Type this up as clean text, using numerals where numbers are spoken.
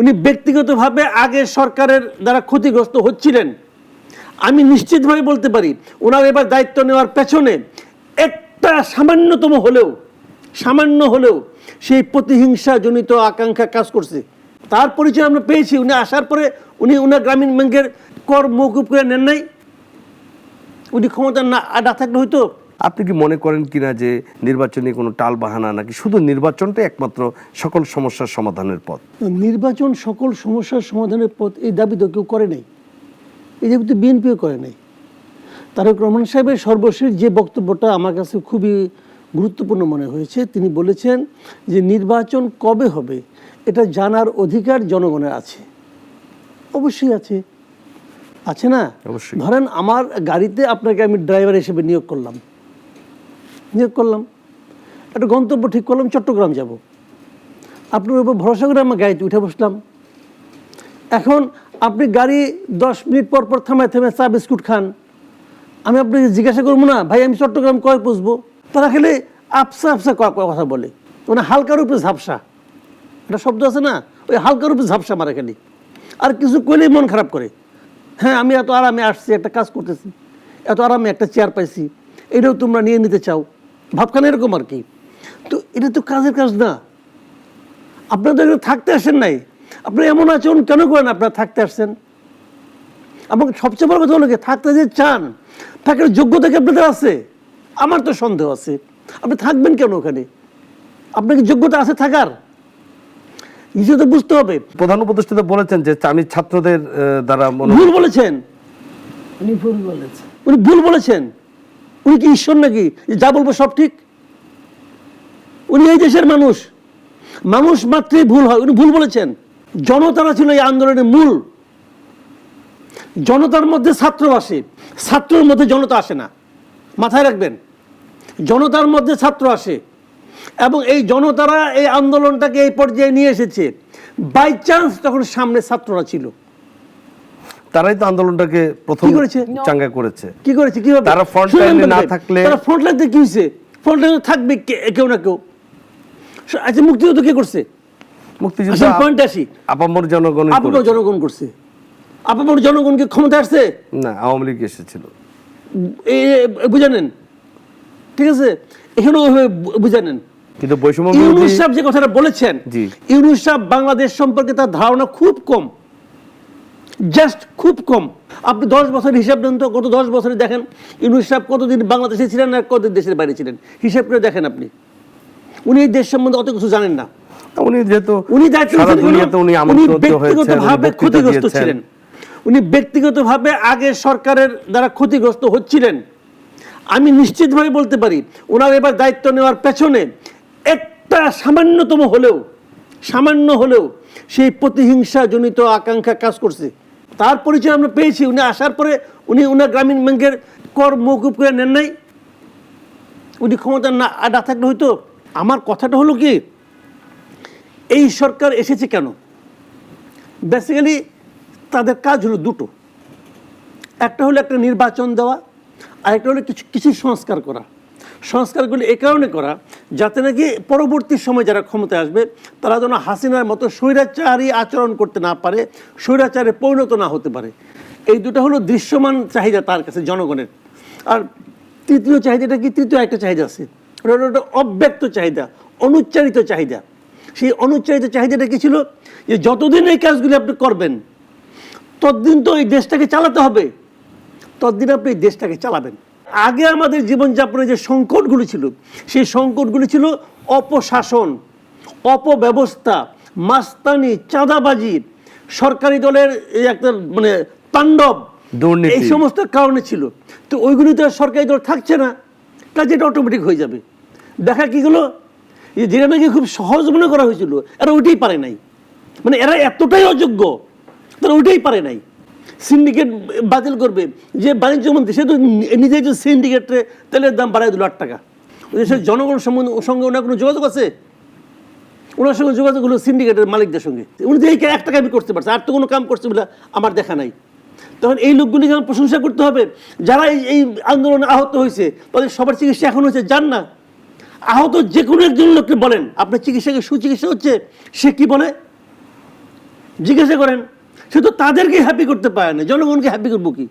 উনি ব্যক্তিগতভাবে আগে সরকারের দ্বারা ক্ষতিগ্রস্ত হচ্ছিলেন। আমি নিশ্চিতভাবে বলতে পারি ওনার এবার দায়িত্ব নেওয়ার পেছনে একটা সামান্য হলেও সেই প্রতিহিংসাজনিত আকাঙ্ক্ষা কাজ করছে। তার পরিচয় আমরা পেয়েছি। উনি আসার পরে উনার গ্রামীণ ব্যাংকের কর মওকুফ করে নেন নাই। উনি ক্ষমতা না থাকলে হয়তো। আপনি কি মনে করেন কিনা যে নির্বাচনী কোনো টাল বাহানা নাকি শুধু নির্বাচনটাই একমাত্র সকল সমস্যার সমাধানের পথ? নির্বাচন সকল সমস্যার সমাধানের পথ, এই দাবি তো কেউ করে নাই। এই দাবি তো বিএনপিও করে নাই। তারেক রহমান সাহেবের সর্বশেষ যে বক্তব্যটা আমার কাছে খুবই গুরুত্বপূর্ণ মনে হয়েছে, তিনি বলেছেন যে নির্বাচন কবে হবে এটা জানার অধিকার জনগণের আছে। অবশ্যই আছে না? অবশ্যই। ধরেন আমার গাড়িতে আপনাকে আমি ড্রাইভার হিসেবে নিয়োগ করলাম, একটা গন্তব্য ঠিক করলাম, চট্টগ্রাম যাব। আপনার উপর ভরসা করে আমার গাড়িতে উঠে বসলাম। এখন আপনি গাড়ি 10 মিনিট পর পর থামায় চা বিস্কুট খান, আমি আপনাকে জিজ্ঞাসা করবো না ভাই আমি চট্টগ্রাম কয় পৌঁছবো? তারা খেলে আপসা কথা বলে, মানে হালকার উপরে ঝাপসা, একটা শব্দ আছে না, ওই হালকার উপরে ঝাপসা মারে খালি, আর কিছু কইলেই মন খারাপ করে। হ্যাঁ আমি এত আরামে আসছি, একটা কাজ করতেছি, এত আরামে একটা চেয়ার পাইছি, এটাও তোমরা নিয়ে নিতে চাও, ভাবখানা এরকম আর কি। তো এটা তো কাজের কাজ না। আপনারা তো থাকতে আসেন নাই, আপনারা এমন আচরণ কেন করেন? আপনারা থাকতে আসছেন। আমাকে সবচেয়ে বড় কথা হলো কি, থাকতে যে চান থাকার যোগ্যতা কি আপনাদের আছে? আমার তো সন্দেহ আছে। আপনি থাকবেন কেন ওখানে? আপনার কি যোগ্যতা আছে থাকার? কিছু তো বুঝতে হবে। প্রধান উপদেষ্টা তো বলেছেন যে আমি ছাত্রদের দ্বারা ভুল বলেছেন। উনি ভুল বলেছেন। উনি কি ঈশ্বর নাকি যা বলবো সব ঠিক? উনি এই দেশের মানুষ মাত্রই ভুল হয়। উনি ভুল বলেছেন। জনতারা ছিল এই আন্দোলনের মূল। জনতার মধ্যে ছাত্র আসে, ছাত্রের মধ্যে জনতা আসে না, মাথায় রাখবেন। জনতার মধ্যে ছাত্র আসে এবং এই জনতারা এই আন্দোলনটাকে এই পর্যায়ে নিয়ে এসেছে বাই চান্স। তখন সামনে ছাত্ররা ছিল, তারাই তো আন্দোলনটাকে প্রথম চাঙ্গা করেছে। কি করেছে? কিভাবে? তারা ফ্রন্ট লাইনে না থাকলে, তারা ফ্রন্ট লাইনে কি হয়েছে? ফ্রন্ট লাইনে থাকবে কেউ না কেউ। আচ্ছা মুক্তিযুদ্ধ কে করছে? মুক্তিযুদ্ধ পয়েন্ট আসি, আপামর জনগণ করছে। আপামর জনগণকে ক্ষমতা আসছে না, আওয়ামী লীগ এসেছিল, বুঝে নেন। ঠিক আছে, এখানেও বুঝে নেন। কিন্তু বৈষম্য ইউনূস সাহেব যে কথাটা বলেছেন, ইউনূস সাহেব বাংলাদেশ সম্পর্কে তার ধারণা খুব কম, জাস্ট খুব কম। আপনি 10 বছর হিসাব দেন তো, গত 10 বছরে দেখেন ইউনূস সাহেব কতদিন বাংলাদেশে ছিলেন আর কতদিন দেশের বাইরে ছিলেন, হিসাব করে দেখেন আপনি। উনি এই দেশ সম্বন্ধে অত কিছু জানেন না। উনি ব্যক্তিগতভাবে ক্ষতিগ্রস্ত ছিলেন। উনি ব্যক্তিগতভাবে আগে সরকারের দ্বারা ক্ষতিগ্রস্ত হচ্ছিলেন। আমি নিশ্চিতভাবে বলতে পারি ওনার এবার দায়িত্ব নেওয়ার পেছনে একটা সামান্য হলেও সেই প্রতিহিংসাজনিত আকাঙ্ক্ষা কাজ করছে। তার পরিচয় আমরা পেয়েছি। উনি আসার পরে উনার গ্রামীণ ব্যাংকের কর মওকুফ করে নেন নাই। উনি ক্ষমতা না থাকলে হয়তো। আমার কথাটা হলো কি, এই সরকার এসেছে কেন? বেসিক্যালি তাদের কাজ হলো দুটো। একটা হলো একটা নির্বাচন দেওয়া, আর একটা হলো কিছু সংস্কার করা। সংস্কারগুলি এ কারণে করা যাতে নাকি পরবর্তী সময় যারা ক্ষমতায় আসবে তারা যেন হাসিনার মতো স্বৈরাচারী আচরণ করতে না পারে, স্বৈরাচারে পরিণত না হতে পারে। এই দুটো হলো দৃশ্যমান চাহিদা তার কাছে জনগণের। আর তৃতীয় চাহিদাটা কি? তৃতীয় একটা চাহিদা আছে, ওটা হলো একটা অব্যক্ত চাহিদা, অনুচ্চারিত চাহিদা। সেই অনুচ্চারিত চাহিদাটা কি ছিল? যে যতদিন এই কাজগুলি আপনি করবেন ততদিন তো এই দেশটাকে চালাতে হবে, ততদিন আপনি এই দেশটাকে চালাবেন। আগে আমাদের জীবনযাপনের যে সংকটগুলি ছিল, সেই সংকটগুলি ছিল অপশাসন, অপব্যবস্থা, মাস্তানি, চাঁদাবাজি, সরকারি দলের একটা মানে তাণ্ডব, এই সমস্ত কারণে ছিল। তো ওইগুলি তো সরকারি দল থাকছে না, কাজে এটা অটোমেটিক হয়ে যাবে। দেখা কি গেলো, যেটা নাকি খুব সহজ মনে করা হয়েছিল এরা ওইটাই পারে নাই। মানে এরা এতটাই অযোগ্য, তারা ওইটাই পারে নাই। সিন্ডিকেট বাতিল করবে, যে বাণিজ্য মন্ত্রী সে তো নিজেই তো সিন্ডিকেটে তেলের দাম বাড়াই দিল 8 টাকা। ওই দেশের জনগণ সঙ্গে ওনার কোনো যোগাযোগ আছে? ওনার সঙ্গে যোগাযোগ হলো সিন্ডিকেটের মালিকদের সঙ্গে। উনি তো এই 1 টাকা আমি করতে পারছে, আর তো কোনো কাম করছে বলে আমার দেখা নাই। তখন এই লোকগুলি যেমন প্রশংসা করতে হবে, যারা এই আন্দোলনে আহত হয়েছে তাদের সবার চিকিৎসা এখন হচ্ছে, যান না আহত যে কোনো একজন লোককে বলেন আপনার চিকিৎসাকে সুচিকিৎসা হচ্ছে, সে কি বলে? জিজ্ঞাসা করেন, সে তো তাদেরকে হ্যাপি করতে পারে না, জনগণকে হ্যাপি করবো কি?